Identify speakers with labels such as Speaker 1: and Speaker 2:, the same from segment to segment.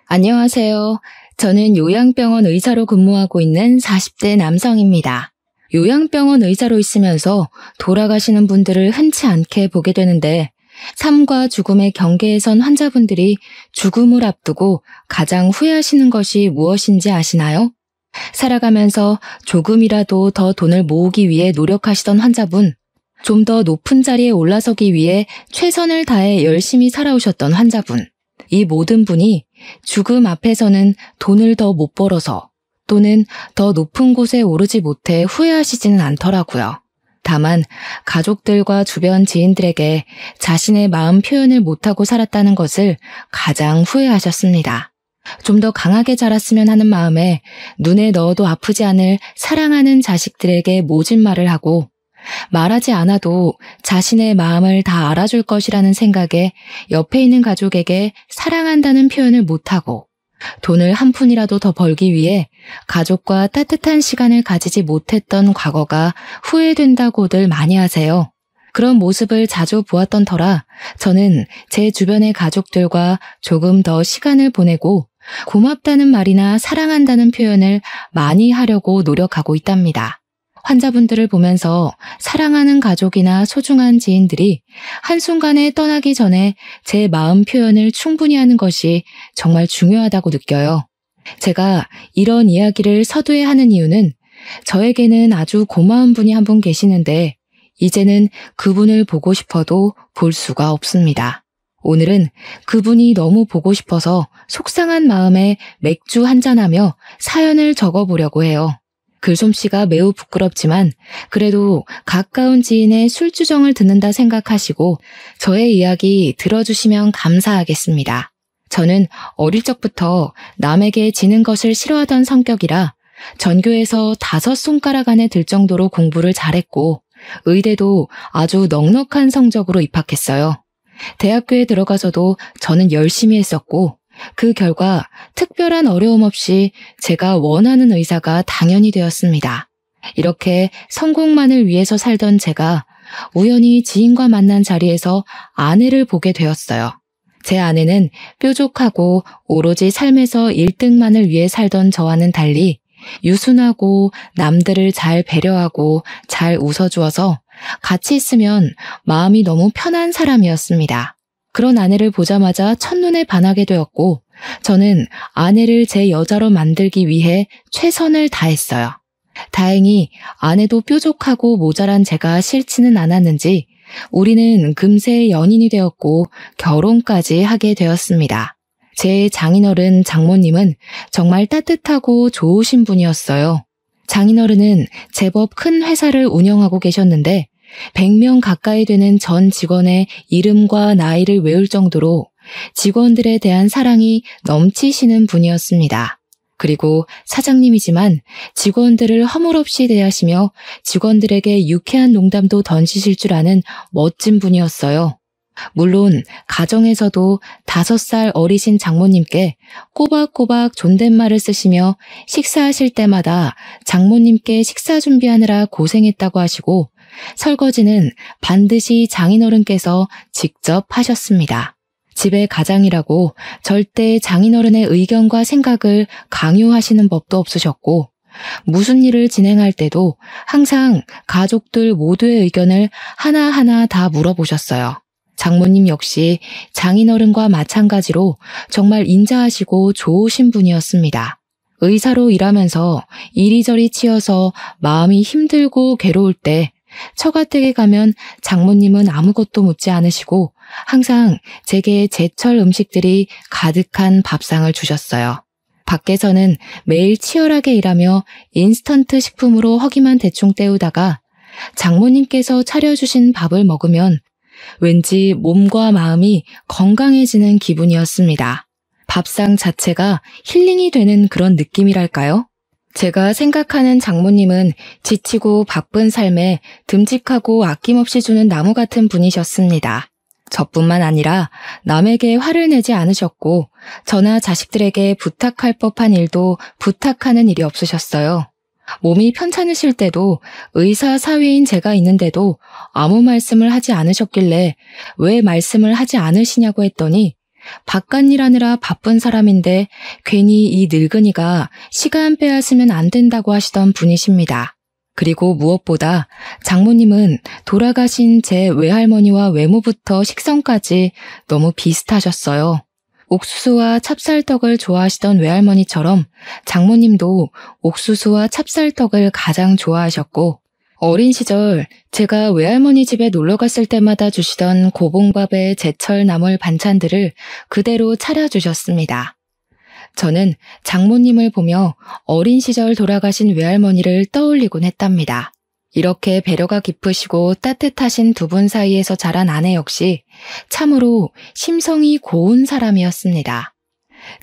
Speaker 1: 안녕하세요. 저는 요양병원 의사로 근무하고 있는 40대 남성입니다. 요양병원 의사로 있으면서 돌아가시는 분들을 흔치 않게 보게 되는데 삶과 죽음의 경계에 선 환자분들이 죽음을 앞두고 가장 후회하시는 것이 무엇인지 아시나요? 살아가면서 조금이라도 더 돈을 모으기 위해 노력하시던 환자분, 좀 더 높은 자리에 올라서기 위해 최선을 다해 열심히 살아오셨던 환자분, 이 모든 분이 죽음 앞에서는 돈을 더 못 벌어서 또는 더 높은 곳에 오르지 못해 후회하시지는 않더라고요. 다만 가족들과 주변 지인들에게 자신의 마음 표현을 못하고 살았다는 것을 가장 후회하셨습니다. 좀 더 강하게 자랐으면 하는 마음에 눈에 넣어도 아프지 않을 사랑하는 자식들에게 모진 말을 하고 말하지 않아도 자신의 마음을 다 알아줄 것이라는 생각에 옆에 있는 가족에게 사랑한다는 표현을 못하고 돈을 한 푼이라도 더 벌기 위해 가족과 따뜻한 시간을 가지지 못했던 과거가 후회된다고들 많이 하세요. 그런 모습을 자주 보았던 터라 저는 제 주변의 가족들과 조금 더 시간을 보내고 고맙다는 말이나 사랑한다는 표현을 많이 하려고 노력하고 있답니다. 환자분들을 보면서 사랑하는 가족이나 소중한 지인들이 한순간에 떠나기 전에 제 마음 표현을 충분히 하는 것이 정말 중요하다고 느껴요. 제가 이런 이야기를 서두에 하는 이유는 저에게는 아주 고마운 분이 한 분 계시는데 이제는 그분을 보고 싶어도 볼 수가 없습니다. 오늘은 그분이 너무 보고 싶어서 속상한 마음에 맥주 한잔하며 사연을 적어보려고 해요. 글솜씨가 매우 부끄럽지만 그래도 가까운 지인의 술주정을 듣는다 생각하시고 저의 이야기 들어주시면 감사하겠습니다. 저는 어릴 적부터 남에게 지는 것을 싫어하던 성격이라 전교에서 5손가락 안에 들 정도로 공부를 잘했고 의대도 아주 넉넉한 성적으로 입학했어요. 대학교에 들어가서도 저는 열심히 했었고 그 결과 특별한 어려움 없이 제가 원하는 의사가 당연히 되었습니다. 이렇게 성공만을 위해서 살던 제가 우연히 지인과 만난 자리에서 아내를 보게 되었어요. 제 아내는 뾰족하고 오로지 삶에서 1등만을 위해 살던 저와는 달리 유순하고 남들을 잘 배려하고 잘 웃어주어서 같이 있으면 마음이 너무 편한 사람이었습니다. 그런 아내를 보자마자 첫눈에 반하게 되었고 저는 아내를 제 여자로 만들기 위해 최선을 다했어요. 다행히 아내도 뾰족하고 모자란 제가 싫지는 않았는지 우리는 금세 연인이 되었고 결혼까지 하게 되었습니다. 제 장인어른 장모님은 정말 따뜻하고 좋으신 분이었어요. 장인어른은 제법 큰 회사를 운영하고 계셨는데 100명 가까이 되는 전 직원의 이름과 나이를 외울 정도로 직원들에 대한 사랑이 넘치시는 분이었습니다. 그리고 사장님이지만 직원들을 허물없이 대하시며 직원들에게 유쾌한 농담도 던지실 줄 아는 멋진 분이었어요. 물론 가정에서도 5살 어리신 장모님께 꼬박꼬박 존댓말을 쓰시며 식사하실 때마다 장모님께 식사 준비하느라 고생했다고 하시고 설거지는 반드시 장인어른께서 직접 하셨습니다. 집의 가장이라고 절대 장인어른의 의견과 생각을 강요하시는 법도 없으셨고 무슨 일을 진행할 때도 항상 가족들 모두의 의견을 하나하나 다 물어보셨어요. 장모님 역시 장인어른과 마찬가지로 정말 인자하시고 좋으신 분이었습니다. 의사로 일하면서 이리저리 치여서 마음이 힘들고 괴로울 때 처가댁에 가면 장모님은 아무것도 묻지 않으시고 항상 제게 제철 음식들이 가득한 밥상을 주셨어요. 밖에서는 매일 치열하게 일하며 인스턴트 식품으로 허기만 대충 때우다가 장모님께서 차려주신 밥을 먹으면 왠지 몸과 마음이 건강해지는 기분이었습니다. 밥상 자체가 힐링이 되는 그런 느낌이랄까요? 제가 생각하는 장모님은 지치고 바쁜 삶에 듬직하고 아낌없이 주는 나무 같은 분이셨습니다. 저뿐만 아니라 남에게 화를 내지 않으셨고 저나 자식들에게 부탁할 법한 일도 부탁하는 일이 없으셨어요. 몸이 편찮으실 때도 의사 사위인 제가 있는데도 아무 말씀을 하지 않으셨길래 왜 말씀을 하지 않으시냐고 했더니 바깥일 하느라 바쁜 사람인데 괜히 이 늙은이가 시간 빼앗으면 안 된다고 하시던 분이십니다. 그리고 무엇보다 장모님은 돌아가신 제 외할머니와 외모부터 식성까지 너무 비슷하셨어요. 옥수수와 찹쌀떡을 좋아하시던 외할머니처럼 장모님도 옥수수와 찹쌀떡을 가장 좋아하셨고, 어린 시절 제가 외할머니 집에 놀러 갔을 때마다 주시던 고봉밥에 제철 나물 반찬들을 그대로 차려주셨습니다. 저는 장모님을 보며 어린 시절 돌아가신 외할머니를 떠올리곤 했답니다. 이렇게 배려가 깊으시고 따뜻하신 두 분 사이에서 자란 아내 역시 참으로 심성이 고운 사람이었습니다.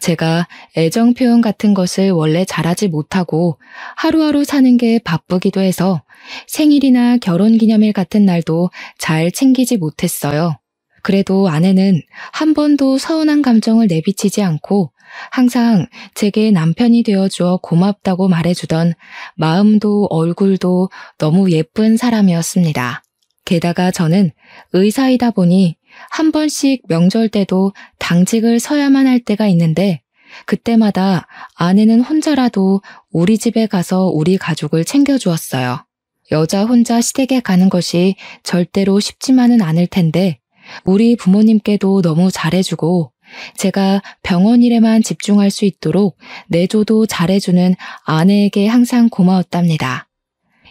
Speaker 1: 제가 애정 표현 같은 것을 원래 잘하지 못하고 하루하루 사는 게 바쁘기도 해서 생일이나 결혼기념일 같은 날도 잘 챙기지 못했어요. 그래도 아내는 한 번도 서운한 감정을 내비치지 않고 항상 제게 남편이 되어주어 고맙다고 말해주던 마음도 얼굴도 너무 예쁜 사람이었습니다. 게다가 저는 의사이다 보니 한 번씩 명절 때도 당직을 서야만 할 때가 있는데 그때마다 아내는 혼자라도 우리 집에 가서 우리 가족을 챙겨주었어요. 여자 혼자 시댁에 가는 것이 절대로 쉽지만은 않을 텐데 우리 부모님께도 너무 잘해주고 제가 병원 일에만 집중할 수 있도록 내조도 잘해주는 아내에게 항상 고마웠답니다.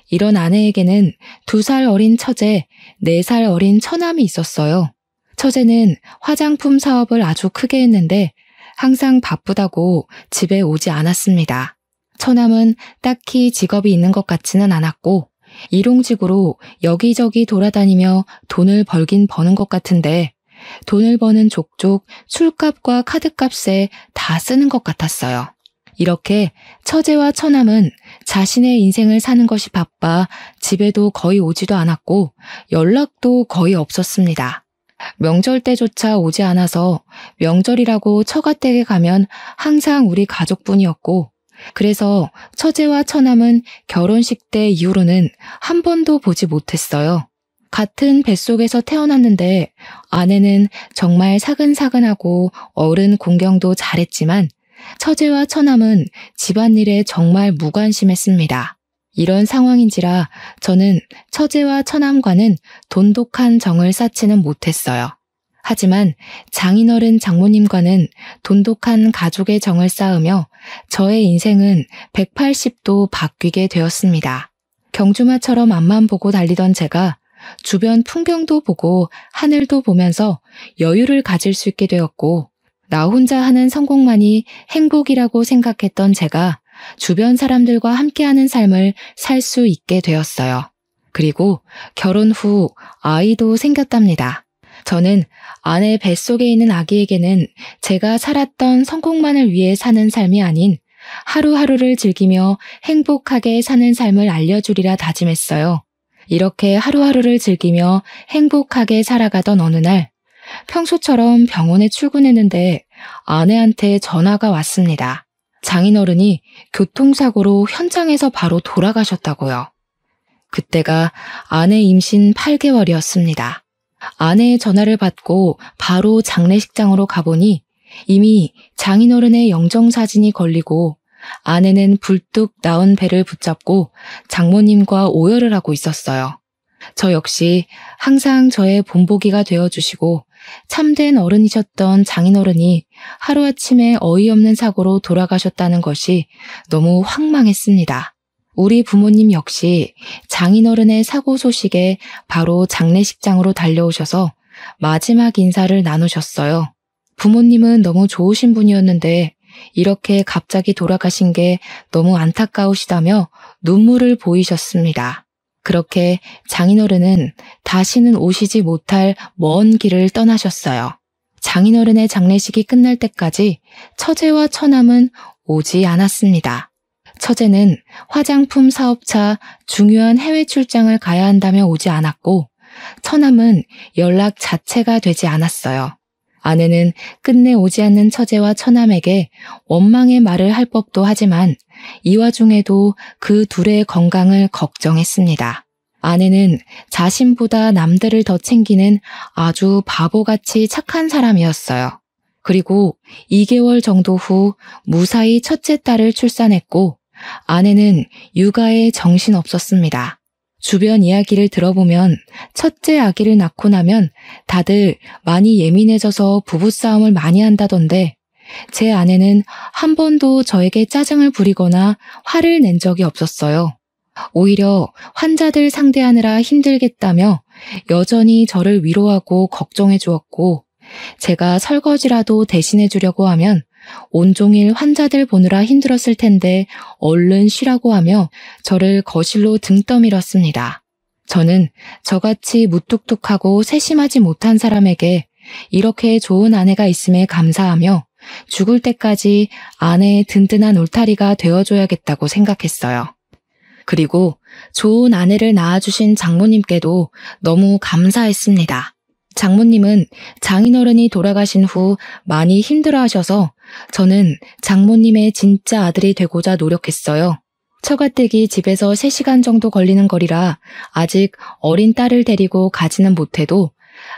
Speaker 1: 이런 아내에게는 2살 어린 처제, 4살 어린 처남이 있었어요. 처제는 화장품 사업을 아주 크게 했는데 항상 바쁘다고 집에 오지 않았습니다. 처남은 딱히 직업이 있는 것 같지는 않았고 일용직으로 여기저기 돌아다니며 돈을 벌긴 버는 것 같은데 돈을 버는 족족 술값과 카드값에 다 쓰는 것 같았어요. 이렇게 처제와 처남은 자신의 인생을 사는 것이 바빠 집에도 거의 오지도 않았고 연락도 거의 없었습니다. 명절 때조차 오지 않아서 명절이라고 처가댁에 가면 항상 우리 가족뿐이었고 그래서 처제와 처남은 결혼식 때 이후로는 한 번도 보지 못했어요. 같은 뱃속에서 태어났는데 아내는 정말 사근사근하고 어른 공경도 잘했지만 처제와 처남은 집안일에 정말 무관심했습니다. 이런 상황인지라 저는 처제와 처남과는 돈독한 정을 쌓지는 못했어요. 하지만 장인어른 장모님과는 돈독한 가족의 정을 쌓으며 저의 인생은 180도 바뀌게 되었습니다. 경주마처럼 앞만 보고 달리던 제가 주변 풍경도 보고 하늘도 보면서 여유를 가질 수 있게 되었고 나 혼자 하는 성공만이 행복이라고 생각했던 제가 주변 사람들과 함께하는 삶을 살 수 있게 되었어요. 그리고 결혼 후 아이도 생겼답니다. 저는 아내 뱃속에 있는 아기에게는 제가 살았던 성공만을 위해 사는 삶이 아닌 하루하루를 즐기며 행복하게 사는 삶을 알려주리라 다짐했어요. 이렇게 하루하루를 즐기며 행복하게 살아가던 어느 날 평소처럼 병원에 출근했는데 아내한테 전화가 왔습니다. 장인어른이 교통사고로 현장에서 바로 돌아가셨다고요. 그때가 아내 임신 8개월이었습니다. 아내의 전화를 받고 바로 장례식장으로 가보니 이미 장인어른의 영정사진이 걸리고 아내는 불뚝 나온 배를 붙잡고 장모님과 오열을 하고 있었어요. 저 역시 항상 저의 본보기가 되어주시고 참된 어른이셨던 장인어른이 하루아침에 어이없는 사고로 돌아가셨다는 것이 너무 황망했습니다. 우리 부모님 역시 장인어른의 사고 소식에 바로 장례식장으로 달려오셔서 마지막 인사를 나누셨어요. 부모님은 너무 좋으신 분이었는데 이렇게 갑자기 돌아가신 게 너무 안타까우시다며 눈물을 보이셨습니다. 그렇게 장인어른은 다시는 오시지 못할 먼 길을 떠나셨어요. 장인어른의 장례식이 끝날 때까지 처제와 처남은 오지 않았습니다. 처제는 화장품 사업차 중요한 해외 출장을 가야 한다며 오지 않았고 처남은 연락 자체가 되지 않았어요. 아내는 끝내 오지 않는 처제와 처남에게 원망의 말을 할 법도 하지만 이 와중에도 그 둘의 건강을 걱정했습니다. 아내는 자신보다 남들을 더 챙기는 아주 바보같이 착한 사람이었어요. 그리고 2개월 정도 후 무사히 첫째 딸을 출산했고 아내는 육아에 정신없었습니다. 주변 이야기를 들어보면 첫째 아기를 낳고 나면 다들 많이 예민해져서 부부싸움을 많이 한다던데 제 아내는 한 번도 저에게 짜증을 부리거나 화를 낸 적이 없었어요. 오히려 환자들 상대하느라 힘들겠다며 여전히 저를 위로하고 걱정해 주었고 제가 설거지라도 대신해 주려고 하면 온종일 환자들 보느라 힘들었을 텐데 얼른 쉬라고 하며 저를 거실로 등 떠밀었습니다. 저는 저같이 무뚝뚝하고 세심하지 못한 사람에게 이렇게 좋은 아내가 있음에 감사하며 죽을 때까지 아내의 든든한 울타리가 되어줘야겠다고 생각했어요. 그리고 좋은 아내를 낳아주신 장모님께도 너무 감사했습니다. 장모님은 장인어른이 돌아가신 후 많이 힘들어하셔서 저는 장모님의 진짜 아들이 되고자 노력했어요. 처가댁이 집에서 3시간 정도 걸리는 거리라 아직 어린 딸을 데리고 가지는 못해도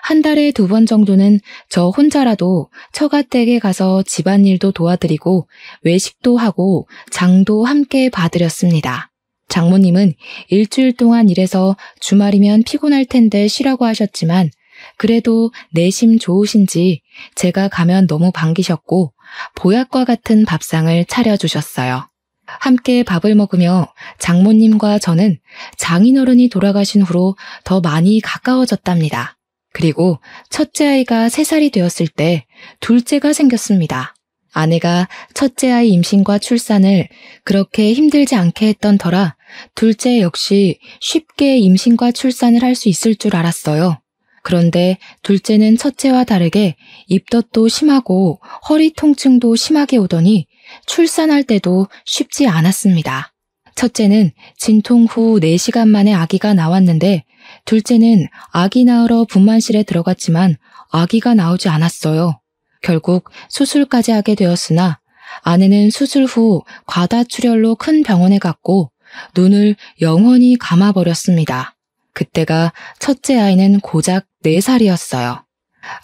Speaker 1: 한 달에 2번 정도는 저 혼자라도 처가댁에 가서 집안일도 도와드리고 외식도 하고 장도 함께 봐드렸습니다. 장모님은 일주일 동안 일해서 주말이면 피곤할 텐데 쉬라고 하셨지만 그래도 내심 좋으신지 제가 가면 너무 반기셨고 보약과 같은 밥상을 차려주셨어요. 함께 밥을 먹으며 장모님과 저는 장인어른이 돌아가신 후로 더 많이 가까워졌답니다. 그리고 첫째 아이가 3살이 되었을 때 둘째가 생겼습니다. 아내가 첫째 아이 임신과 출산을 그렇게 힘들지 않게 했던 터라 둘째 역시 쉽게 임신과 출산을 할 수 있을 줄 알았어요. 그런데 둘째는 첫째와 다르게 입덧도 심하고 허리 통증도 심하게 오더니 출산할 때도 쉽지 않았습니다. 첫째는 진통 후 4시간 만에 아기가 나왔는데 둘째는 아기 낳으러 분만실에 들어갔지만 아기가 나오지 않았어요. 결국 수술까지 하게 되었으나 아내는 수술 후 과다출혈로 큰 병원에 갔고 눈을 영원히 감아버렸습니다. 그때가 첫째 아이는 고작 4살이었어요.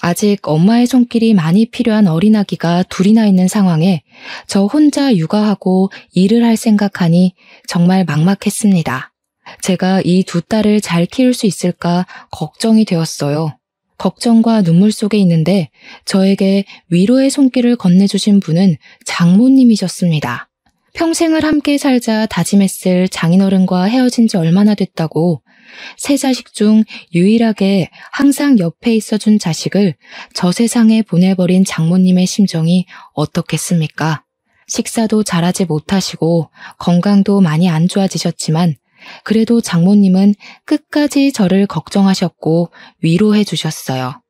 Speaker 1: 아직 엄마의 손길이 많이 필요한 어린아기가 둘이나 있는 상황에 저 혼자 육아하고 일을 할 생각하니 정말 막막했습니다. 제가 이 2딸을 잘 키울 수 있을까 걱정이 되었어요. 걱정과 눈물 속에 있는데 저에게 위로의 손길을 건네주신 분은 장모님이셨습니다. 평생을 함께 살자 다짐했을 장인어른과 헤어진 지 얼마나 됐다고 3자식 중 유일하게 항상 옆에 있어준 자식을 저 세상에 보내버린 장모님의 심정이 어떻겠습니까? 식사도 잘하지 못하시고 건강도 많이 안 좋아지셨지만 그래도 장모님은 끝까지 저를 걱정하셨고 위로해 주셨어요.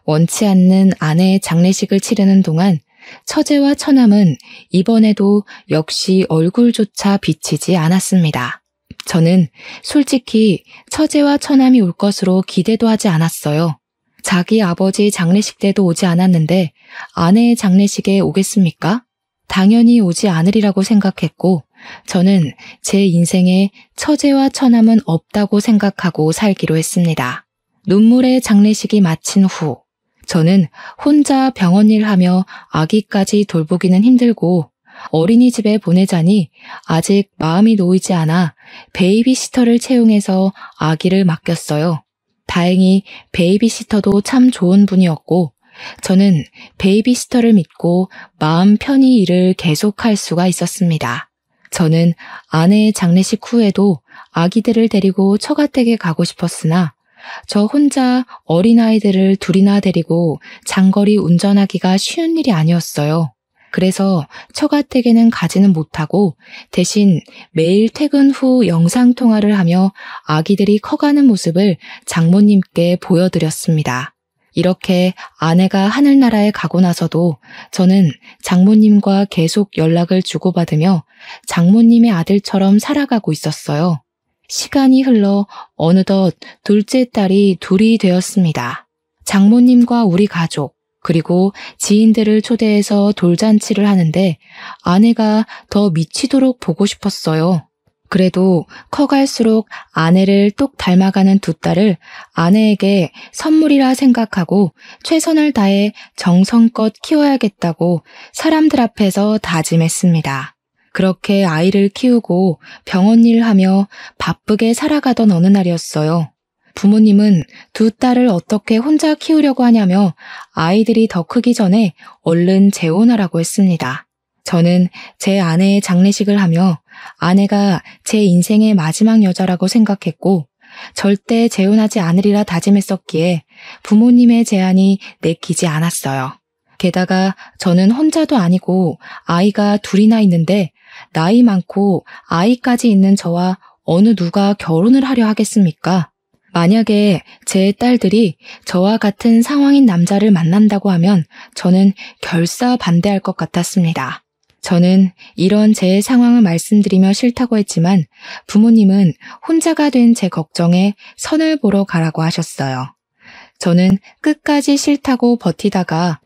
Speaker 1: 원치 않는 아내의 장례식을 치르는 동안 처제와 처남은 이번에도 역시 얼굴조차 비치지 않았습니다. 저는 솔직히 처제와 처남이 올 것으로 기대도 하지 않았어요. 자기 아버지 장례식 때도 오지 않았는데 아내의 장례식에 오겠습니까? 당연히 오지 않으리라고 생각했고 저는 제 인생에 처제와 처남은 없다고 생각하고 살기로 했습니다. 눈물의 장례식이 마친 후 저는 혼자 병원 일하며 아기까지 돌보기는 힘들고 어린이집에 보내자니 아직 마음이 놓이지 않아 베이비시터를 채용해서 아기를 맡겼어요. 다행히 베이비시터도 참 좋은 분이었고 저는 베이비시터를 믿고 마음 편히 일을 계속할 수가 있었습니다. 저는 아내의 장례식 후에도 아기들을 데리고 처가댁에 가고 싶었으나 저 혼자 어린아이들을 둘이나 데리고 장거리 운전하기가 쉬운 일이 아니었어요. 그래서 처가댁에는 가지는 못하고 대신 매일 퇴근 후 영상통화를 하며 아기들이 커가는 모습을 장모님께 보여드렸습니다. 이렇게 아내가 하늘나라에 가고 나서도 저는 장모님과 계속 연락을 주고받으며 장모님의 아들처럼 살아가고 있었어요. 시간이 흘러 어느덧 둘째 딸이 둘이 되었습니다. 장모님과 우리 가족, 그리고 지인들을 초대해서 돌잔치를 하는데 아내가 더 미치도록 보고 싶었어요. 그래도 커갈수록 아내를 똑 닮아가는 두 딸을 아내에게 선물이라 생각하고 최선을 다해 정성껏 키워야겠다고 사람들 앞에서 다짐했습니다. 그렇게 아이를 키우고 병원 일 하며 바쁘게 살아가던 어느 날이었어요. 부모님은 두 딸을 어떻게 혼자 키우려고 하냐며 아이들이 더 크기 전에 얼른 재혼하라고 했습니다. 저는 제 아내의 장례식을 하며 아내가 제 인생의 마지막 여자라고 생각했고 절대 재혼하지 않으리라 다짐했었기에 부모님의 제안이 내키지 않았어요. 게다가 저는 혼자도 아니고 아이가 둘이나 있는데 나이 많고 아이까지 있는 저와 어느 누가 결혼을 하려 하겠습니까? 만약에 제 딸들이 저와 같은 상황인 남자를 만난다고 하면 저는 결사 반대할 것 같았습니다. 저는 이런 제 상황을 말씀드리며 싫다고 했지만 부모님은 혼자가 된 제 걱정에 선을 보러 가라고 하셨어요. 저는 끝까지 싫다고 버티다가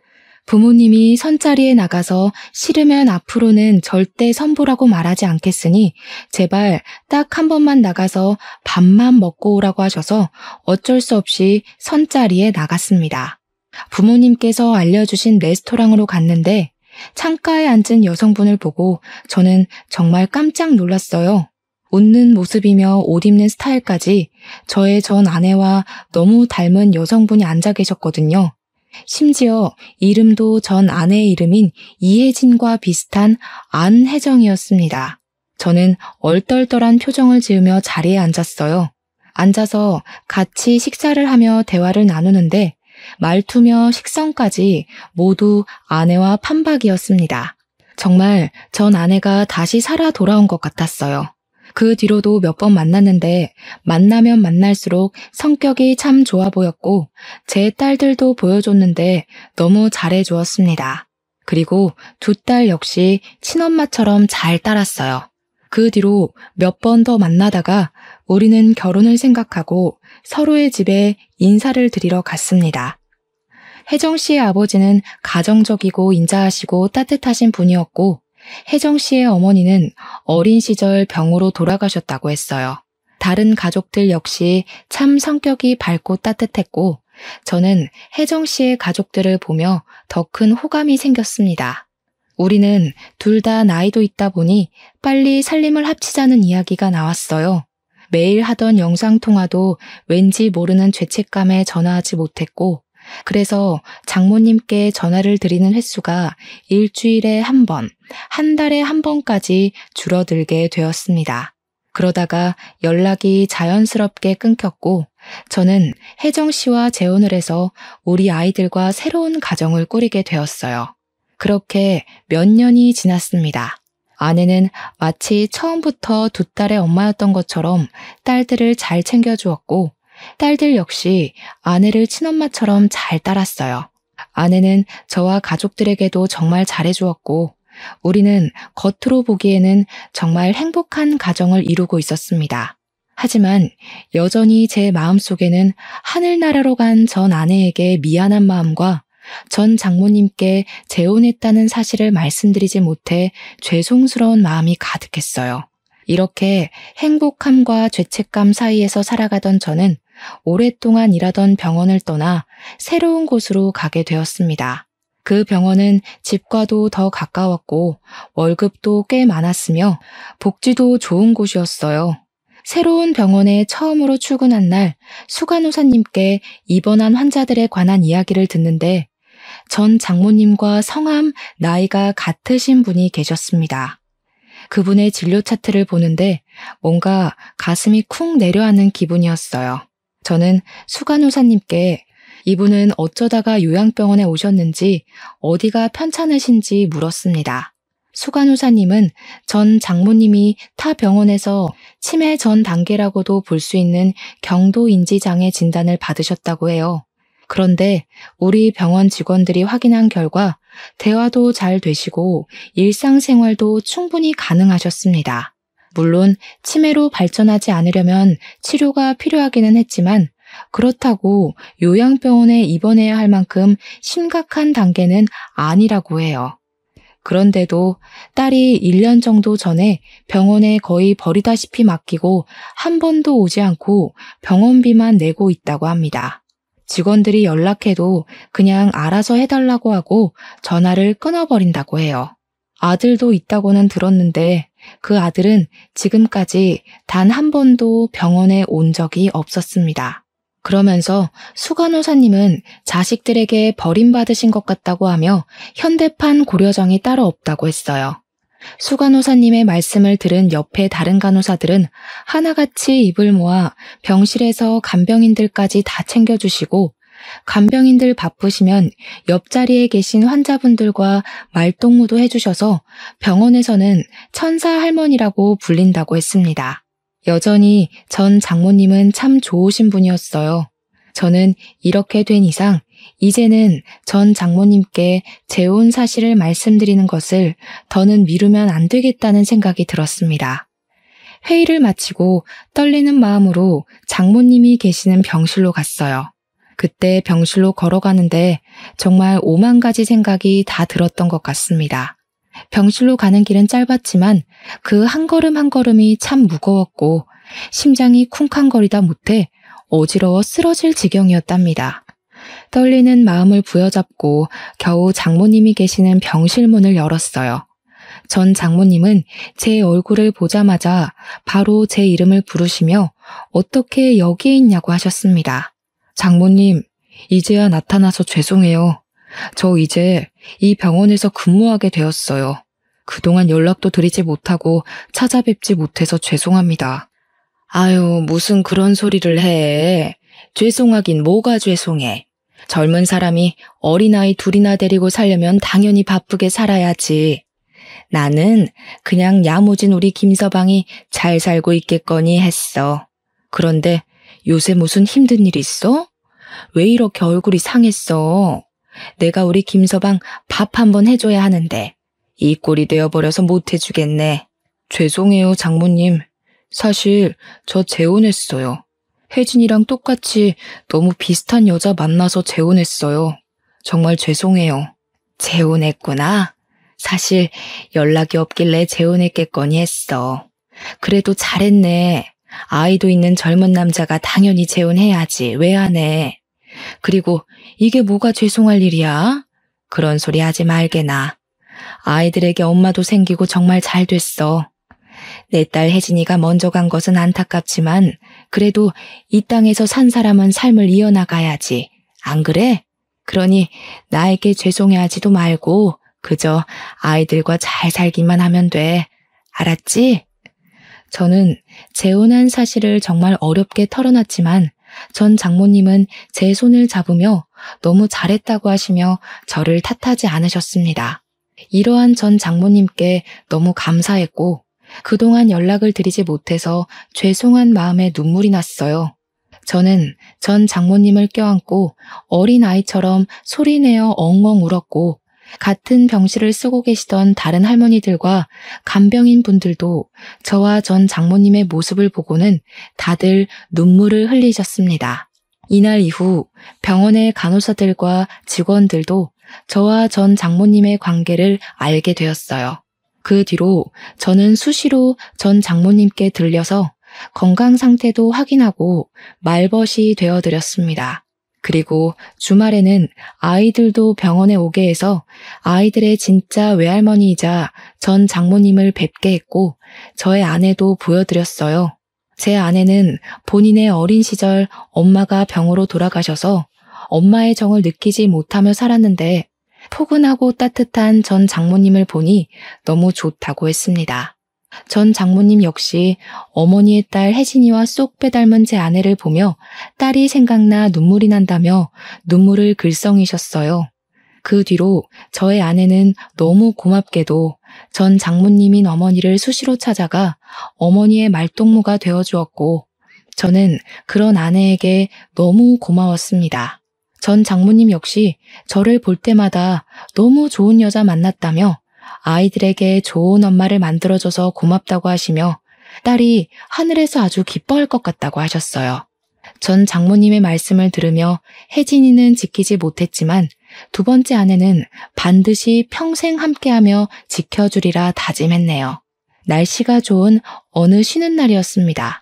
Speaker 1: 부모님이 선자리에 나가서 싫으면 앞으로는 절대 선보라고 말하지 않겠으니 제발 딱 한 번만 나가서 밥만 먹고 오라고 하셔서 어쩔 수 없이 선자리에 나갔습니다. 부모님께서 알려주신 레스토랑으로 갔는데 창가에 앉은 여성분을 보고 저는 정말 깜짝 놀랐어요. 웃는 모습이며 옷 입는 스타일까지 저의 전 아내와 너무 닮은 여성분이 앉아 계셨거든요. 심지어 이름도 전 아내의 이름인 이혜진과 비슷한 안혜정이었습니다. 저는 얼떨떨한 표정을 지으며 자리에 앉았어요. 앉아서 같이 식사를 하며 대화를 나누는데 말투며 식성까지 모두 아내와 판박이었습니다. 정말 전 아내가 다시 살아 돌아온 것 같았어요. 그 뒤로도 몇 번 만났는데 만나면 만날수록 성격이 참 좋아 보였고 제 딸들도 보여줬는데 너무 잘해주었습니다. 그리고 두 딸 역시 친엄마처럼 잘 따랐어요. 그 뒤로 몇 번 더 만나다가 우리는 결혼을 생각하고 서로의 집에 인사를 드리러 갔습니다. 혜정 씨의 아버지는 가정적이고 인자하시고 따뜻하신 분이었고 혜정 씨의 어머니는 어린 시절 병으로 돌아가셨다고 했어요. 다른 가족들 역시 참 성격이 밝고 따뜻했고 저는 혜정 씨의 가족들을 보며 더 큰 호감이 생겼습니다. 우리는 둘 다 나이도 있다 보니 빨리 살림을 합치자는 이야기가 나왔어요. 매일 하던 영상통화도 왠지 모르는 죄책감에 전화하지 못했고 그래서 장모님께 전화를 드리는 횟수가 일주일에 한 번, 한 달에 한 번까지 줄어들게 되었습니다. 그러다가 연락이 자연스럽게 끊겼고 저는 혜정 씨와 재혼을 해서 우리 아이들과 새로운 가정을 꾸리게 되었어요. 그렇게 몇 년이 지났습니다. 아내는 마치 처음부터 두 딸의 엄마였던 것처럼 딸들을 잘 챙겨주었고 딸들 역시 아내를 친엄마처럼 잘 따랐어요. 아내는 저와 가족들에게도 정말 잘해주었고 우리는 겉으로 보기에는 정말 행복한 가정을 이루고 있었습니다. 하지만 여전히 제 마음속에는 하늘나라로 간 전 아내에게 미안한 마음과 전 장모님께 재혼했다는 사실을 말씀드리지 못해 죄송스러운 마음이 가득했어요. 이렇게 행복함과 죄책감 사이에서 살아가던 저는 오랫동안 일하던 병원을 떠나 새로운 곳으로 가게 되었습니다. 그 병원은 집과도 더 가까웠고 월급도 꽤 많았으며 복지도 좋은 곳이었어요. 새로운 병원에 처음으로 출근한 날 수간호사님께 입원한 환자들에 관한 이야기를 듣는데 전 장모님과 성함, 나이가 같으신 분이 계셨습니다. 그분의 진료 차트를 보는데 뭔가 가슴이 쿵 내려앉는 기분이었어요. 저는 수간호사님께 이분은 어쩌다가 요양병원에 오셨는지 어디가 편찮으신지 물었습니다. 수간호사님은 전 장모님이 타 병원에서 치매 전 단계라고도 볼 수 있는 경도인지장애 진단을 받으셨다고 해요. 그런데 우리 병원 직원들이 확인한 결과 대화도 잘 되시고 일상생활도 충분히 가능하셨습니다. 물론 치매로 발전하지 않으려면 치료가 필요하기는 했지만 그렇다고 요양병원에 입원해야 할 만큼 심각한 단계는 아니라고 해요. 그런데도 딸이 1년 정도 전에 병원에 거의 버리다시피 맡기고 한 번도 오지 않고 병원비만 내고 있다고 합니다. 직원들이 연락해도 그냥 알아서 해달라고 하고 전화를 끊어버린다고 해요. 아들도 있다고는 들었는데 그 아들은 지금까지 단 한 번도 병원에 온 적이 없었습니다. 그러면서 수간호사님은 자식들에게 버림받으신 것 같다고 하며 현대판 고려정이 따로 없다고 했어요. 수간호사님의 말씀을 들은 옆에 다른 간호사들은 하나같이 입을 모아 병실에서 간병인들까지 다 챙겨주시고, 간병인들 바쁘시면 옆자리에 계신 환자분들과 말동무도 해주셔서 병원에서는 천사 할머니라고 불린다고 했습니다. 여전히 전 장모님은 참 좋으신 분이었어요. 저는 이렇게 된 이상 이제는 전 장모님께 재혼 사실을 말씀드리는 것을 더는 미루면 안 되겠다는 생각이 들었습니다. 회의를 마치고 떨리는 마음으로 장모님이 계시는 병실로 갔어요. 그때 병실로 걸어가는데 정말 5만 가지 생각이 다 들었던 것 같습니다. 병실로 가는 길은 짧았지만 그 한 걸음 한 걸음이 참 무거웠고 심장이 쿵쾅거리다 못해 어지러워 쓰러질 지경이었답니다. 떨리는 마음을 부여잡고 겨우 장모님이 계시는 병실 문을 열었어요. 전 장모님은 제 얼굴을 보자마자 바로 제 이름을 부르시며 어떻게 여기에 있냐고 하셨습니다. 장모님, 이제야 나타나서 죄송해요. 저 이제 이 병원에서 근무하게 되었어요. 그동안 연락도 드리지 못하고 찾아뵙지 못해서 죄송합니다. 아유, 무슨 그런 소리를 해. 죄송하긴 뭐가 죄송해. 젊은 사람이 어린아이 둘이나 데리고 살려면 당연히 바쁘게 살아야지. 나는 그냥 야무진 우리 김서방이 잘 살고 있겠거니 했어. 그런데 요새 무슨 힘든 일 있어? 왜 이렇게 얼굴이 상했어? 내가 우리 김서방 밥 한번 해줘야 하는데 이 꼴이 되어버려서 못 해주겠네. 죄송해요, 장모님. 사실 저 재혼했어요. 혜진이랑 똑같이 너무 비슷한 여자 만나서 재혼했어요. 정말 죄송해요. 재혼했구나. 사실 연락이 없길래 재혼했겠거니 했어. 그래도 잘했네. 아이도 있는 젊은 남자가 당연히 재혼해야지. 왜 안 해? 그리고 이게 뭐가 죄송할 일이야? 그런 소리 하지 말게나. 아이들에게 엄마도 생기고 정말 잘 됐어. 내 딸 혜진이가 먼저 간 것은 안타깝지만 그래도 이 땅에서 산 사람은 삶을 이어나가야지. 안 그래? 그러니 나에게 죄송해하지도 말고 그저 아이들과 잘 살기만 하면 돼. 알았지? 저는 재혼한 사실을 정말 어렵게 털어놨지만 전 장모님은 제 손을 잡으며 너무 잘했다고 하시며 저를 탓하지 않으셨습니다. 이러한 전 장모님께 너무 감사했고 그동안 연락을 드리지 못해서 죄송한 마음에 눈물이 났어요. 저는 전 장모님을 껴안고 어린아이처럼 소리내어 엉엉 울었고 같은 병실을 쓰고 계시던 다른 할머니들과 간병인 분들도 저와 전 장모님의 모습을 보고는 다들 눈물을 흘리셨습니다. 이날 이후 병원의 간호사들과 직원들도 저와 전 장모님의 관계를 알게 되었어요. 그 뒤로 저는 수시로 전 장모님께 들려서 건강 상태도 확인하고 말벗이 되어드렸습니다. 그리고 주말에는 아이들도 병원에 오게 해서 아이들의 진짜 외할머니이자 전 장모님을 뵙게 했고 저의 아내도 보여드렸어요. 제 아내는 본인의 어린 시절 엄마가 병으로 돌아가셔서 엄마의 정을 느끼지 못하며 살았는데 포근하고 따뜻한 전 장모님을 보니 너무 좋다고 했습니다. 전 장모님 역시 어머니의 딸 혜진이와 쏙 빼닮은 제 아내를 보며 딸이 생각나 눈물이 난다며 눈물을 글썽이셨어요. 그 뒤로 저의 아내는 너무 고맙게도 전 장모님인 어머니를 수시로 찾아가 어머니의 말동무가 되어주었고 저는 그런 아내에게 너무 고마웠습니다. 전 장모님 역시 저를 볼 때마다 너무 좋은 여자 만났다며 아이들에게 좋은 엄마를 만들어줘서 고맙다고 하시며 딸이 하늘에서 아주 기뻐할 것 같다고 하셨어요. 전 장모님의 말씀을 들으며 혜진이는 지키지 못했지만 두 번째 아내는 반드시 평생 함께하며 지켜주리라 다짐했네요. 날씨가 좋은 어느 쉬는 날이었습니다.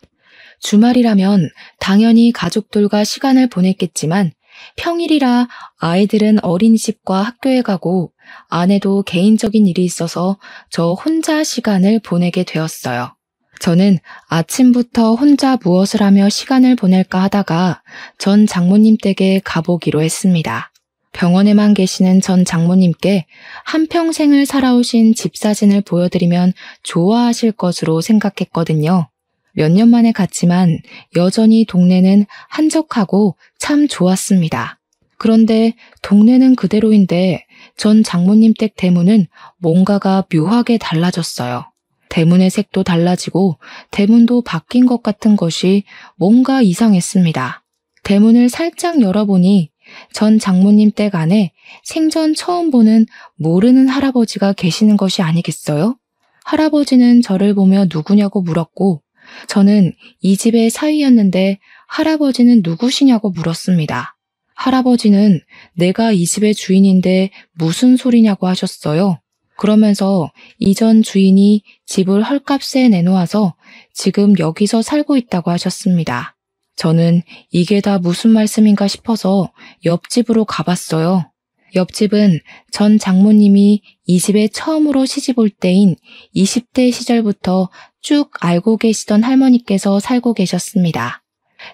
Speaker 1: 주말이라면 당연히 가족들과 시간을 보냈겠지만 평일이라 아이들은 어린이집과 학교에 가고 아내도 개인적인 일이 있어서 저 혼자 시간을 보내게 되었어요. 저는 아침부터 혼자 무엇을 하며 시간을 보낼까 하다가 전 장모님 댁에 가보기로 했습니다. 병원에만 계시는 전 장모님께 한평생을 살아오신 집 사진을 보여드리면 좋아하실 것으로 생각했거든요. 몇 년 만에 갔지만 여전히 동네는 한적하고 참 좋았습니다. 그런데 동네는 그대로인데 전 장모님 댁 대문은 뭔가가 묘하게 달라졌어요. 대문의 색도 달라지고 대문도 바뀐 것 같은 것이 뭔가 이상했습니다. 대문을 살짝 열어보니 전 장모님 댁 안에 생전 처음 보는 모르는 할아버지가 계시는 것이 아니겠어요? 할아버지는 저를 보며 누구냐고 물었고 저는 이 집의 사위였는데 할아버지는 누구시냐고 물었습니다. 할아버지는 내가 이 집의 주인인데 무슨 소리냐고 하셨어요. 그러면서 이전 주인이 집을 헐값에 내놓아서 지금 여기서 살고 있다고 하셨습니다. 저는 이게 다 무슨 말씀인가 싶어서 옆집으로 가봤어요. 옆집은 전 장모님이 이 집에 처음으로 시집 올 때인 20대 시절부터 쭉 알고 계시던 할머니께서 살고 계셨습니다.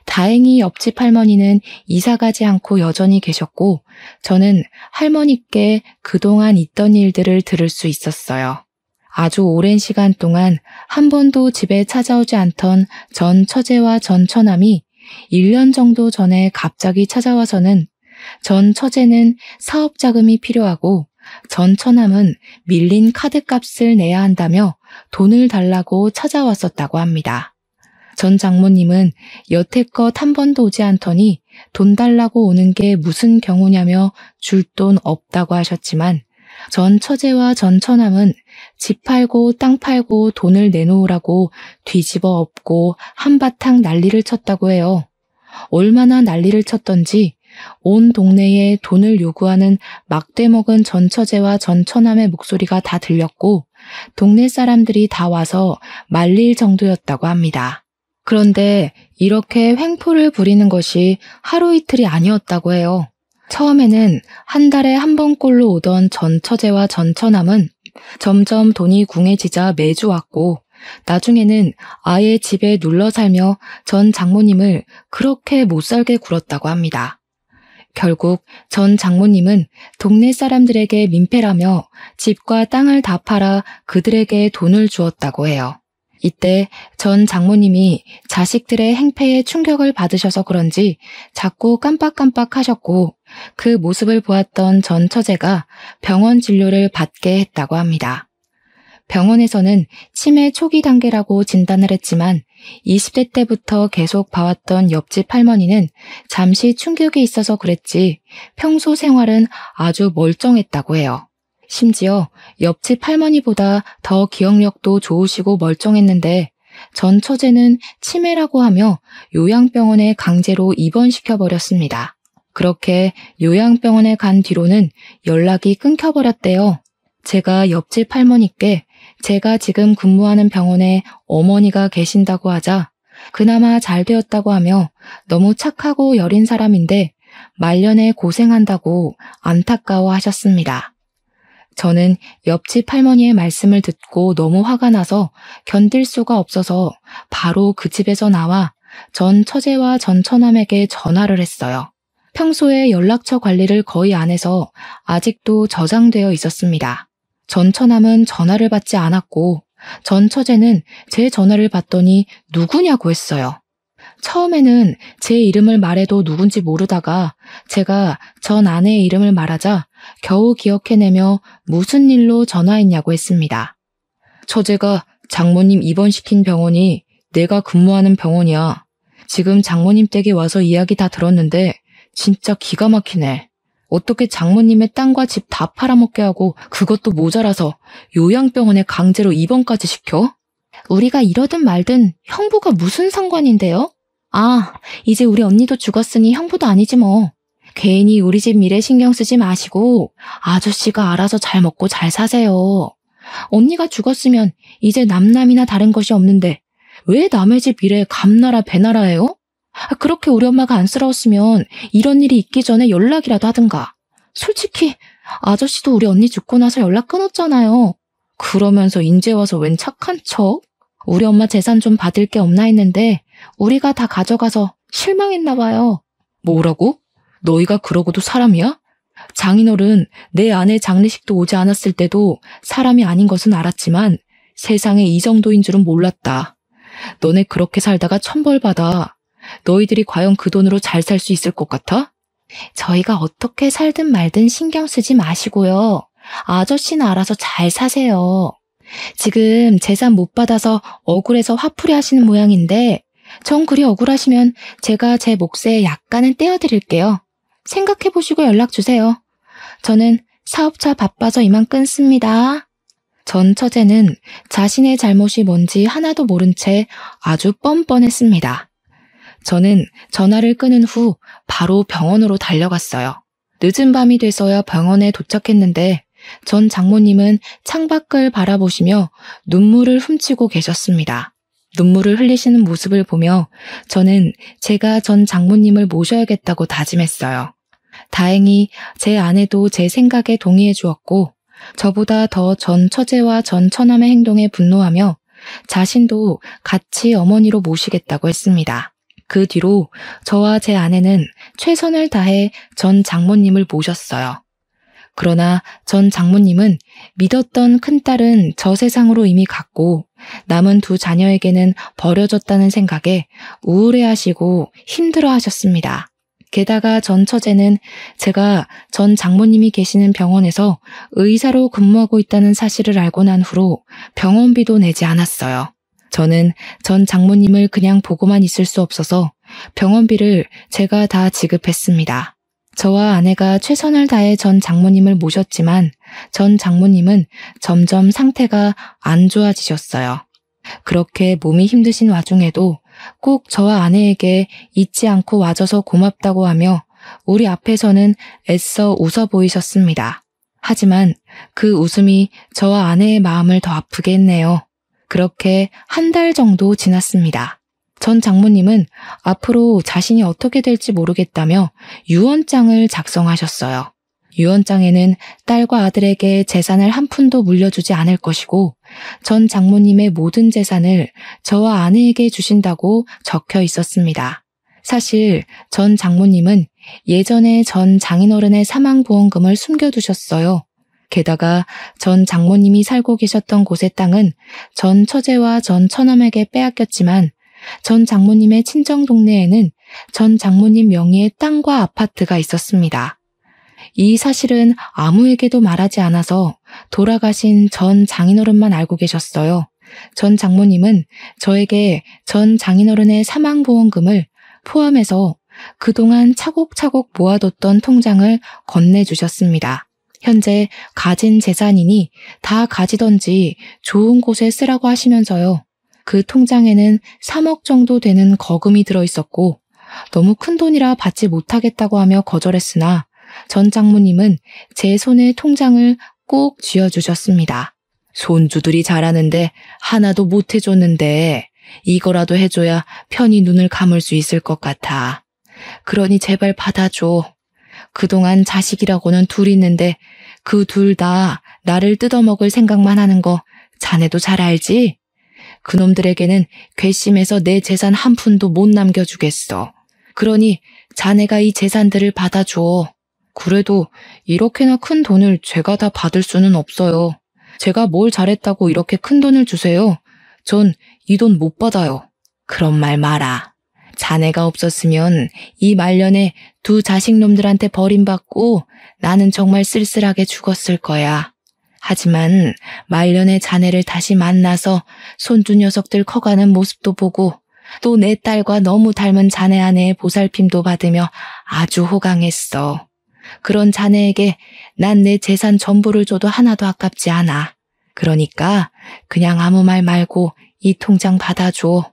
Speaker 1: 다행히 옆집 할머니는 이사가지 않고 여전히 계셨고 저는 할머니께 그동안 있던 일들을 들을 수 있었어요. 아주 오랜 시간 동안 한 번도 집에 찾아오지 않던 전 처제와 전 처남이 1년 정도 전에 갑자기 찾아와서는 전 처제는 사업 자금이 필요하고 전 처남은 밀린 카드값을 내야 한다며 돈을 달라고 찾아왔었다고 합니다. 전 장모님은 여태껏 한 번도 오지 않더니 돈 달라고 오는 게 무슨 경우냐며 줄 돈 없다고 하셨지만 전 처제와 전 처남은 집 팔고 땅 팔고 돈을 내놓으라고 뒤집어 엎고 한바탕 난리를 쳤다고 해요. 얼마나 난리를 쳤던지 온 동네에 돈을 요구하는 막대 먹은 전 처제와 전 처남의 목소리가 다 들렸고 동네 사람들이 다 와서 말릴 정도였다고 합니다. 그런데 이렇게 횡포를 부리는 것이 하루 이틀이 아니었다고 해요. 처음에는 한 달에 한 번꼴로 오던 전 처제와 전 처남은 점점 돈이 궁해지자 매주 왔고 나중에는 아예 집에 눌러 살며 전 장모님을 그렇게 못살게 굴었다고 합니다. 결국 전 장모님은 동네 사람들에게 민폐라며 집과 땅을 다 팔아 그들에게 돈을 주었다고 해요. 이때 전 장모님이 자식들의 행패에 충격을 받으셔서 그런지 자꾸 깜빡깜빡 하셨고 그 모습을 보았던 전 처제가 병원 진료를 받게 했다고 합니다. 병원에서는 치매 초기 단계라고 진단을 했지만 20대 때부터 계속 봐왔던 옆집 할머니는 잠시 충격이 있어서 그랬지 평소 생활은 아주 멀쩡했다고 해요. 심지어 옆집 할머니보다 더 기억력도 좋으시고 멀쩡했는데 전 처제는 치매라고 하며 요양병원에 강제로 입원시켜버렸습니다. 그렇게 요양병원에 간 뒤로는 연락이 끊겨버렸대요. 제가 옆집 할머니께 제가 지금 근무하는 병원에 어머니가 계신다고 하자 그나마 잘 되었다고 하며 너무 착하고 여린 사람인데 말년에 고생한다고 안타까워 하셨습니다. 저는 옆집 할머니의 말씀을 듣고 너무 화가 나서 견딜 수가 없어서 바로 그 집에서 나와 전 처제와 전 처남에게 전화를 했어요. 평소에 연락처 관리를 거의 안 해서 아직도 저장되어 있었습니다. 전 처남은 전화를 받지 않았고 전 처제는 제 전화를 받더니 누구냐고 했어요. 처음에는 제 이름을 말해도 누군지 모르다가 제가 전 아내의 이름을 말하자 겨우 기억해내며 무슨 일로 전화했냐고 했습니다. 처제가 장모님 입원시킨 병원이 내가 근무하는 병원이야. 지금 장모님 댁에 와서 이야기 다 들었는데 진짜 기가 막히네. 어떻게 장모님의 땅과 집 다 팔아먹게 하고 그것도 모자라서 요양병원에 강제로 입원까지 시켜? 우리가 이러든 말든 형부가 무슨 상관인데요? 아, 이제 우리 언니도 죽었으니 형부도 아니지 뭐. 괜히 우리 집 미래 신경 쓰지 마시고 아저씨가 알아서 잘 먹고 잘 사세요. 언니가 죽었으면 이제 남남이나 다른 것이 없는데 왜 남의 집 미래에 감나라 배나라예요? 그렇게 우리 엄마가 안쓰러웠으면 이런 일이 있기 전에 연락이라도 하든가. 솔직히 아저씨도 우리 언니 죽고 나서 연락 끊었잖아요. 그러면서 인제 와서 웬 착한 척? 우리 엄마 재산 좀 받을 게 없나 했는데 우리가 다 가져가서 실망했나 봐요. 뭐라고? 너희가 그러고도 사람이야? 장인어른, 내 아내 장례식도 오지 않았을 때도 사람이 아닌 것은 알았지만 세상에 이 정도인 줄은 몰랐다. 너네 그렇게 살다가 천벌받아. 너희들이 과연 그 돈으로 잘 살 수 있을 것 같아? 저희가 어떻게 살든 말든 신경 쓰지 마시고요. 아저씨는 알아서 잘 사세요. 지금 재산 못 받아서 억울해서 화풀이 하시는 모양인데 정 그리 억울하시면 제가 제 몫에 약간은 떼어드릴게요. 생각해보시고 연락주세요. 저는 사업차 바빠서 이만 끊습니다. 전 처제는 자신의 잘못이 뭔지 하나도 모른 채 아주 뻔뻔했습니다. 저는 전화를 끊은 후 바로 병원으로 달려갔어요. 늦은 밤이 돼서야 병원에 도착했는데 전 장모님은 창밖을 바라보시며 눈물을 훔치고 계셨습니다. 눈물을 흘리시는 모습을 보며 저는 제가 전 장모님을 모셔야겠다고 다짐했어요. 다행히 제 아내도 제 생각에 동의해 주었고 저보다 더 전 처제와 전 처남의 행동에 분노하며 자신도 같이 어머니로 모시겠다고 했습니다. 그 뒤로 저와 제 아내는 최선을 다해 전 장모님을 모셨어요. 그러나 전 장모님은 믿었던 큰딸은 저 세상으로 이미 갔고 남은 두 자녀에게는 버려졌다는 생각에 우울해하시고 힘들어하셨습니다. 게다가 전 처제는 제가 전 장모님이 계시는 병원에서 의사로 근무하고 있다는 사실을 알고 난 후로 병원비도 내지 않았어요. 저는 전 장모님을 그냥 보고만 있을 수 없어서 병원비를 제가 다 지급했습니다. 저와 아내가 최선을 다해 전 장모님을 모셨지만 전 장모님은 점점 상태가 안 좋아지셨어요. 그렇게 몸이 힘드신 와중에도 꼭 저와 아내에게 잊지 않고 와줘서 고맙다고 하며 우리 앞에서는 애써 웃어 보이셨습니다. 하지만 그 웃음이 저와 아내의 마음을 더 아프게 했네요. 그렇게 한 달 정도 지났습니다. 전 장모님은 앞으로 자신이 어떻게 될지 모르겠다며 유언장을 작성하셨어요. 유언장에는 딸과 아들에게 재산을 한 푼도 물려주지 않을 것이고 전 장모님의 모든 재산을 저와 아내에게 주신다고 적혀 있었습니다. 사실 전 장모님은 예전에 전 장인어른의 사망보험금을 숨겨두셨어요. 게다가 전 장모님이 살고 계셨던 곳의 땅은 전 처제와 전 처남에게 빼앗겼지만 전 장모님의 친정 동네에는 전 장모님 명의의 땅과 아파트가 있었습니다. 이 사실은 아무에게도 말하지 않아서 돌아가신 전 장인어른만 알고 계셨어요. 전 장모님은 저에게 전 장인어른의 사망보험금을 포함해서 그동안 차곡차곡 모아뒀던 통장을 건네주셨습니다. 현재 가진 재산이니 다 가지던지 좋은 곳에 쓰라고 하시면서요. 그 통장에는 3억 정도 되는 거금이 들어있었고 너무 큰 돈이라 받지 못하겠다고 하며 거절했으나 전 장모님은 제 손에 통장을 꼭 쥐어주셨습니다. 손주들이 잘하는데 하나도 못 해줬는데 이거라도 해줘야 편히 눈을 감을 수 있을 것 같아. 그러니 제발 받아줘. 그동안 자식이라고는 둘 있는데 그 둘 다 나를 뜯어먹을 생각만 하는 거 자네도 잘 알지? 그놈들에게는 괘씸해서 내 재산 한 푼도 못 남겨주겠어. 그러니 자네가 이 재산들을 받아줘. 그래도 이렇게나 큰 돈을 제가 다 받을 수는 없어요. 제가 뭘 잘했다고 이렇게 큰 돈을 주세요. 전 이 돈 못 받아요. 그런 말 마라. 자네가 없었으면 이 말년에 두 자식놈들한테 버림받고 나는 정말 쓸쓸하게 죽었을 거야. 하지만 말년에 자네를 다시 만나서 손주 녀석들 커가는 모습도 보고 또 내 딸과 너무 닮은 자네 아내의 보살핌도 받으며 아주 호강했어. 그런 자네에게 난 내 재산 전부를 줘도 하나도 아깝지 않아. 그러니까 그냥 아무 말 말고 이 통장 받아줘.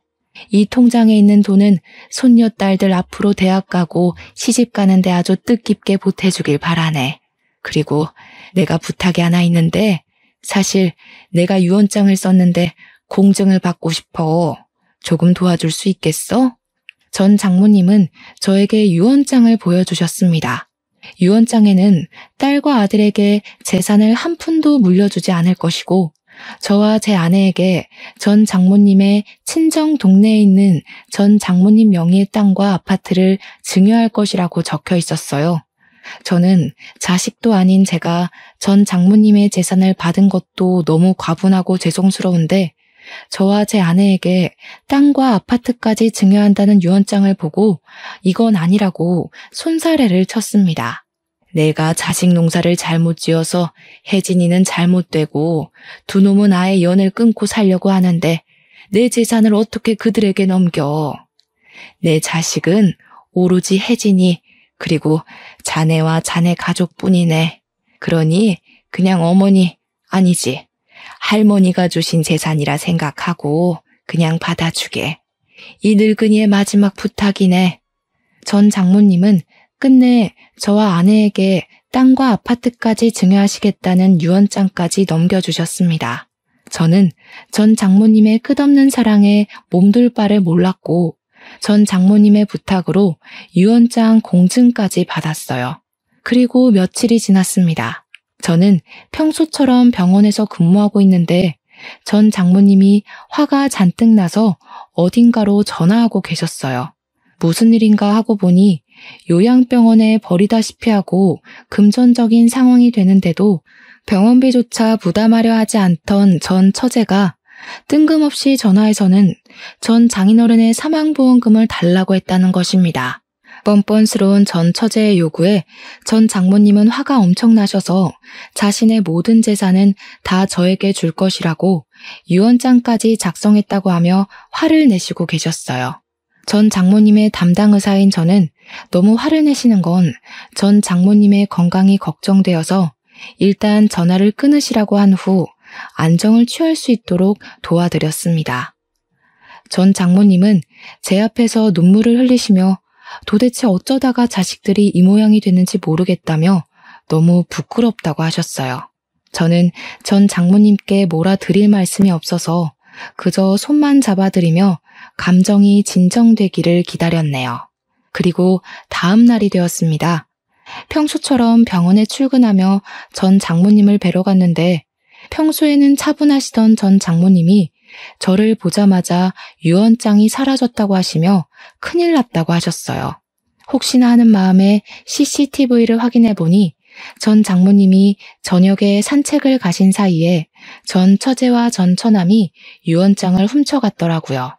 Speaker 1: 이 통장에 있는 돈은 손녀딸들 앞으로 대학 가고 시집 가는데 아주 뜻깊게 보태주길 바라네. 그리고 내가 부탁이 하나 있는데 사실 내가 유언장을 썼는데 공증을 받고 싶어. 조금 도와줄 수 있겠어? 전 장모님은 저에게 유언장을 보여주셨습니다. 유언장에는 딸과 아들에게 재산을 한 푼도 물려주지 않을 것이고 저와 제 아내에게 전 장모님의 친정 동네에 있는 전 장모님 명의의 땅과 아파트를 증여할 것이라고 적혀 있었어요. 저는 자식도 아닌 제가 전 장모님의 재산을 받은 것도 너무 과분하고 죄송스러운데 저와 제 아내에게 땅과 아파트까지 증여한다는 유언장을 보고 이건 아니라고 손사래를 쳤습니다. 내가 자식 농사를 잘못 지어서 혜진이는 잘못되고 두 놈은 아예 연을 끊고 살려고 하는데 내 재산을 어떻게 그들에게 넘겨. 내 자식은 오로지 혜진이 그리고 자네와 자네 가족뿐이네. 그러니 그냥 어머니 아니지 할머니가 주신 재산이라 생각하고 그냥 받아주게. 이 늙은이의 마지막 부탁이네. 전 장모님은 끝내 저와 아내에게 땅과 아파트까지 증여하시겠다는 유언장까지 넘겨주셨습니다. 저는 전 장모님의 끝없는 사랑에 몸둘 바를 몰랐고 전 장모님의 부탁으로 유언장 공증까지 받았어요. 그리고 며칠이 지났습니다. 저는 평소처럼 병원에서 근무하고 있는데 전 장모님이 화가 잔뜩 나서 어딘가로 전화하고 계셨어요. 무슨 일인가 하고 보니 요양병원에 버리다시피 하고 금전적인 상황이 되는데도 병원비조차 부담하려 하지 않던 전 처제가 뜬금없이 전화해서는 전 장인어른의 사망보험금을 달라고 했다는 것입니다. 뻔뻔스러운 전 처제의 요구에 전 장모님은 화가 엄청나셔서 자신의 모든 재산은 다 저에게 줄 것이라고 유언장까지 작성했다고 하며 화를 내시고 계셨어요. 전 장모님의 담당 의사인 저는 너무 화를 내시는 건 전 장모님의 건강이 걱정되어서 일단 전화를 끊으시라고 한 후 안정을 취할 수 있도록 도와드렸습니다. 전 장모님은 제 앞에서 눈물을 흘리시며 도대체 어쩌다가 자식들이 이 모양이 됐는지 모르겠다며 너무 부끄럽다고 하셨어요. 저는 전 장모님께 뭐라 드릴 말씀이 없어서 그저 손만 잡아드리며 감정이 진정되기를 기다렸네요. 그리고 다음 날이 되었습니다. 평소처럼 병원에 출근하며 전 장모님을 뵈러 갔는데 평소에는 차분하시던 전 장모님이 저를 보자마자 유언장이 사라졌다고 하시며 큰일 났다고 하셨어요. 혹시나 하는 마음에 CCTV를 확인해 보니 전 장모님이 저녁에 산책을 가신 사이에 전 처제와 전 처남이 유언장을 훔쳐갔더라고요.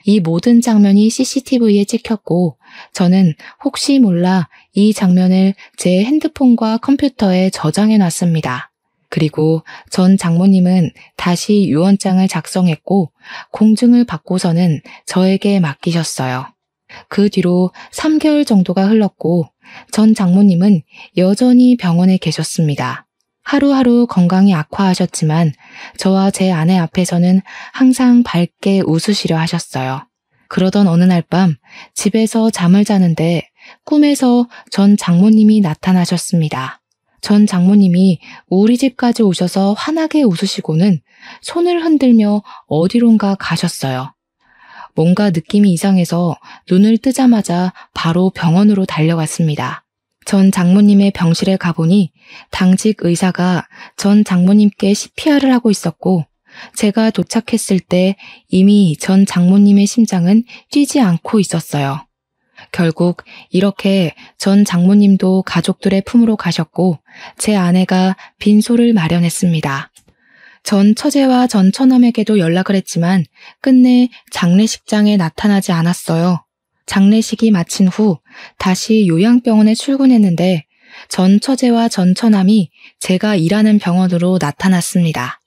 Speaker 1: 이 모든 장면이 CCTV에 찍혔고 저는 혹시 몰라 이 장면을 제 핸드폰과 컴퓨터에 저장해 놨습니다. 그리고 전 장모님은 다시 유언장을 작성했고 공증을 받고서는 저에게 맡기셨어요. 그 뒤로 3개월 정도가 흘렀고 전 장모님은 여전히 병원에 계셨습니다. 하루하루 건강이 악화하셨지만 저와 제 아내 앞에서는 항상 밝게 웃으시려 하셨어요. 그러던 어느 날 밤 집에서 잠을 자는데 꿈에서 전 장모님이 나타나셨습니다. 전 장모님이 우리 집까지 오셔서 환하게 웃으시고는 손을 흔들며 어디론가 가셨어요. 뭔가 느낌이 이상해서 눈을 뜨자마자 바로 병원으로 달려갔습니다. 전 장모님의 병실에 가보니 당직 의사가 전 장모님께 CPR을 하고 있었고 제가 도착했을 때 이미 전 장모님의 심장은 뛰지 않고 있었어요. 결국 이렇게 전 장모님도 가족들의 품으로 가셨고 제 아내가 빈소를 마련했습니다. 전 처제와 전 처남에게도 연락을 했지만 끝내 장례식장에 나타나지 않았어요. 장례식이 마친 후 다시 요양병원에 출근했는데 전 처제와 전 처남이 제가 일하는 병원으로 나타났습니다.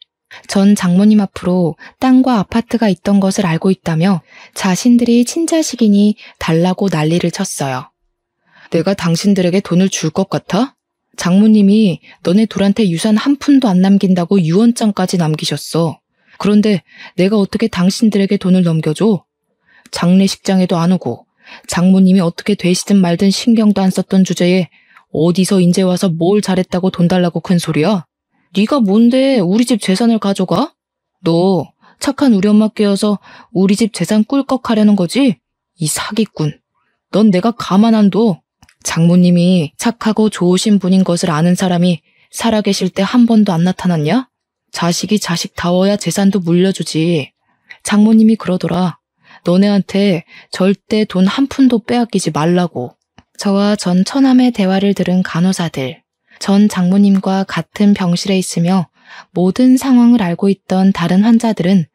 Speaker 1: 전 장모님 앞으로 땅과 아파트가 있던 것을 알고 있다며 자신들이 친자식이니 달라고 난리를 쳤어요. 내가 당신들에게 돈을 줄 것 같아? 장모님이 너네 둘한테 유산 한 푼도 안 남긴다고 유언장까지 남기셨어. 그런데 내가 어떻게 당신들에게 돈을 넘겨줘? 장례식장에도 안 오고 장모님이 어떻게 되시든 말든 신경도 안 썼던 주제에 어디서 인제 와서 뭘 잘했다고 돈 달라고 큰 소리야? 네가 뭔데 우리 집 재산을 가져가? 너 착한 우리 엄마 깨어서 우리 집 재산 꿀꺽 하려는 거지? 이 사기꾼. 넌 내가 가만 안 둬. 장모님이 착하고 좋으신 분인 것을 아는 사람이 살아계실 때 한 번도 안 나타났냐? 자식이 자식다워야 재산도 물려주지. 장모님이 그러더라. 너네한테 절대 돈 한 푼도 빼앗기지 말라고. 저와 전 처남의 대화를 들은 간호사들, 전 장모님과 같은 병실에 있으며 모든 상황을 알고 있던 다른 환자들은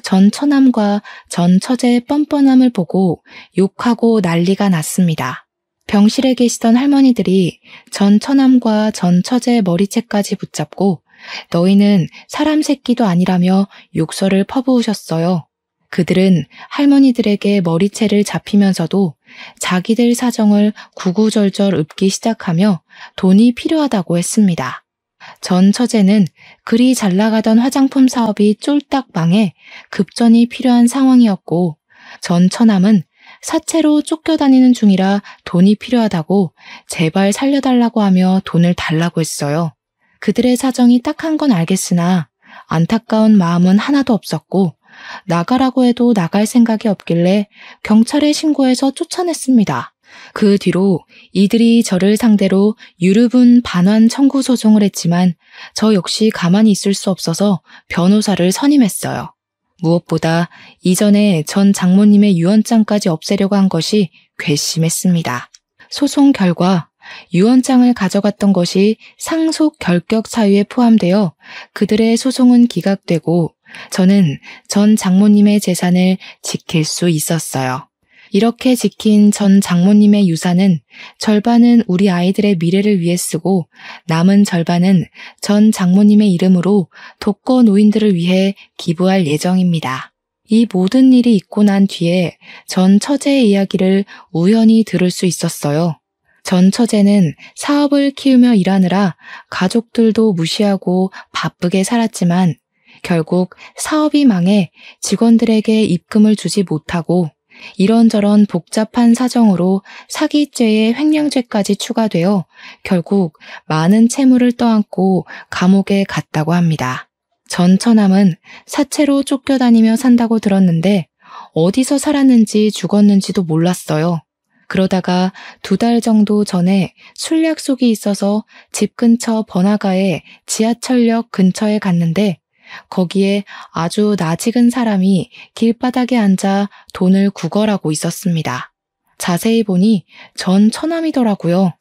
Speaker 1: 전 처남과 전 처제의 뻔뻔함을 보고 욕하고 난리가 났습니다. 병실에 계시던 할머니들이 전 처남과 전 처제의 머리채까지 붙잡고 너희는 사람 새끼도 아니라며 욕설을 퍼부으셨어요. 그들은 할머니들에게 머리채를 잡히면서도 자기들 사정을 구구절절 읊기 시작하며 돈이 필요하다고 했습니다. 전 처제는 그리 잘 나가던 화장품 사업이 쫄딱 망해 급전이 필요한 상황이었고 전 처남은 사채로 쫓겨다니는 중이라 돈이 필요하다고 제발 살려달라고 하며 돈을 달라고 했어요. 그들의 사정이 딱한 건 알겠으나 안타까운 마음은 하나도 없었고 나가라고 해도 나갈 생각이 없길래 경찰에 신고해서 쫓아냈습니다. 그 뒤로 이들이 저를 상대로 유류분 반환 청구 소송을 했지만 저 역시 가만히 있을 수 없어서 변호사를 선임했어요. 무엇보다 이전에 전 장모님의 유언장까지 없애려고 한 것이 괘씸했습니다. 소송 결과 유언장을 가져갔던 것이 상속 결격 사유에 포함되어 그들의 소송은 기각되고 저는 전 장모님의 재산을 지킬 수 있었어요. 이렇게 지킨 전 장모님의 유산은 절반은 우리 아이들의 미래를 위해 쓰고 남은 절반은 전 장모님의 이름으로 독거 노인들을 위해 기부할 예정입니다. 이 모든 일이 있고 난 뒤에 전 처제의 이야기를 우연히 들을 수 있었어요. 전 처제는 사업을 키우며 일하느라 가족들도 무시하고 바쁘게 살았지만 결국 사업이 망해 직원들에게 입금을 주지 못하고 이런저런 복잡한 사정으로 사기죄에 횡령죄까지 추가되어 결국 많은 채무를 떠안고 감옥에 갔다고 합니다. 전 처남은 사채로 쫓겨다니며 산다고 들었는데 어디서 살았는지 죽었는지도 몰랐어요. 그러다가 2달 정도 전에 술 약속이 있어서 집 근처 번화가의 지하철역 근처에 갔는데 거기에 아주 낯익은 사람이 길바닥에 앉아 돈을 구걸하고 있었습니다. 자세히 보니 전 처남이더라고요.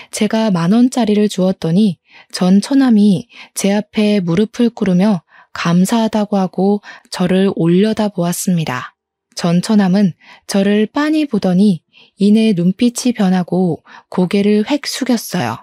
Speaker 1: 제가 10,000원짜리를 주었더니 전 처남이 제 앞에 무릎을 꿇으며 감사하다고 하고 저를 올려다 보았습니다. 전 처남은 저를 빤히 보더니 이내 눈빛이 변하고 고개를 획 숙였어요.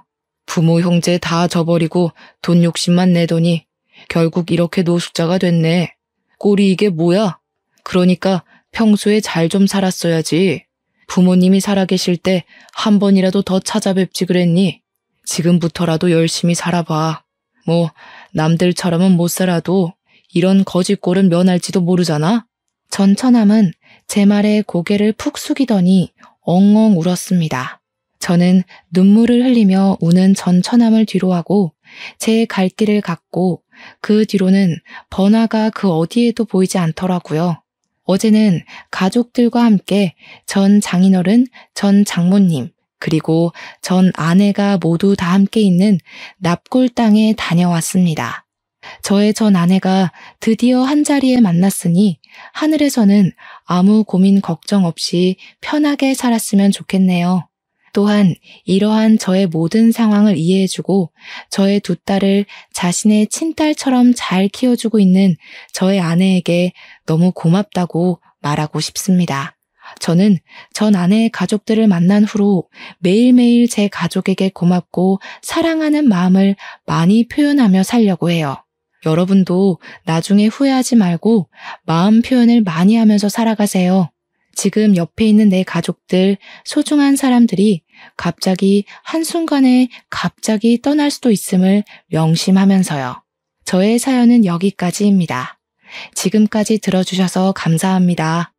Speaker 1: 부모 형제 다 저버리고 돈 욕심만 내더니 결국 이렇게 노숙자가 됐네. 꼴이 이게 뭐야? 그러니까 평소에 잘 좀 살았어야지. 부모님이 살아계실 때 한 번이라도 더 찾아뵙지 그랬니? 지금부터라도 열심히 살아봐. 뭐 남들처럼은 못 살아도 이런 거짓꼴은 면할지도 모르잖아. 전 처남은 제 말에 고개를 푹 숙이더니 엉엉 울었습니다. 저는 눈물을 흘리며 우는 전 처남을 뒤로하고 제 갈 길을 갔고 그 뒤로는 번화가 그 어디에도 보이지 않더라고요. 어제는 가족들과 함께 전 장인어른, 전 장모님, 그리고 전 아내가 모두 다 함께 있는 납골 땅에 다녀왔습니다. 저의 전 아내가 드디어 한자리에 만났으니 하늘에서는 아무 고민 걱정 없이 편하게 살았으면 좋겠네요. 또한 이러한 저의 모든 상황을 이해해주고 저의 2딸을 자신의 친딸처럼 잘 키워주고 있는 저의 아내에게 너무 고맙다고 말하고 싶습니다. 저는 전 아내의 가족들을 만난 후로 매일매일 제 가족에게 고맙고 사랑하는 마음을 많이 표현하며 살려고 해요. 여러분도 나중에 후회하지 말고 마음 표현을 많이 하면서 살아가세요. 지금 옆에 있는 내 가족들, 소중한 사람들이 갑자기 한순간에 갑자기 떠날 수도 있음을 명심하면서요. 저의 사연은 여기까지입니다. 지금까지 들어주셔서 감사합니다.